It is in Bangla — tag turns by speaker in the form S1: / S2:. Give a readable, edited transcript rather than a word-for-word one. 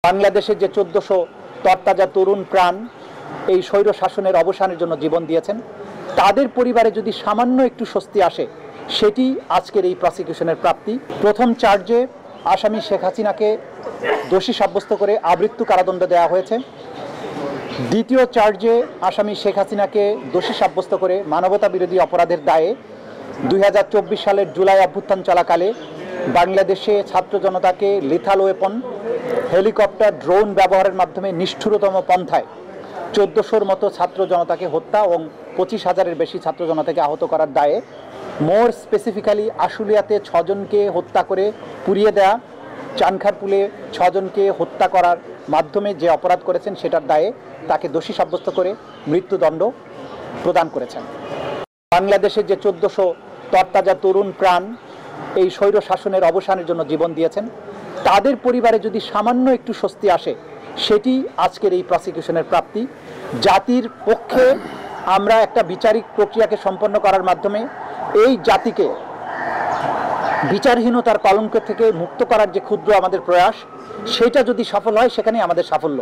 S1: বাংলাদেশের যে 1400 তরতাজা তরুণ প্রাণ এই স্বৈর শাসনের অবসানের জন্য জীবন দিয়েছেন, তাদের পরিবারে যদি সামান্য একটু স্বস্তি আসে, সেটি আজকের এই প্রসিকিউশনের প্রাপ্তি। প্রথম চার্জে আসামি শেখ হাসিনাকে দোষী সাব্যস্ত করে আমৃত্যু কারাদণ্ড দেওয়া হয়েছে। দ্বিতীয় চার্জে আসামি শেখ হাসিনাকে দোষী সাব্যস্ত করে মানবতা বিরোধী অপরাধের দায়ে 2024 সালের জুলাই অভ্যুত্থান চলাকালে বাংলাদেশে ছাত্র জনতাকে লিথাল ওয়েপন, হেলিকপ্টার, ড্রোন ব্যবহারের মাধ্যমে নিষ্ঠুরতম পন্থায় 1400-র মতো ছাত্র জনতাকে হত্যা এবং 25,000-এর বেশি ছাত্র জনতাকে আহত করার দায়ে, মোর স্পেসিফিক্যালি আশুলিয়াতে 6 জনকে হত্যা করে পুড়িয়ে দেয়া, চানখারপুলে 6 জনকে হত্যা করার মাধ্যমে যে অপরাধ করেছেন সেটার দায়ে তাকে দোষী সাব্যস্ত করে মৃত্যুদণ্ড প্রদান করেছেন। বাংলাদেশের যে 1400 তরতাজা তরুণ প্রাণ এই স্বৈর শাসনের অবসানের জন্য জীবন দিয়েছেন, তাদের পরিবারে যদি সামান্য একটু স্বস্তি আসে, সেটি আজকের এই প্রসিকিউশনের প্রাপ্তি। জাতির পক্ষে আমরা একটা বিচারিক প্রক্রিয়াকে সম্পন্ন করার মাধ্যমে এই জাতিকে বিচারহীনতার কলঙ্ক থেকে মুক্ত করার যে ক্ষুদ্র আমাদের প্রয়াস, সেটা যদি সফল হয়, সেখানেই আমাদের সাফল্য।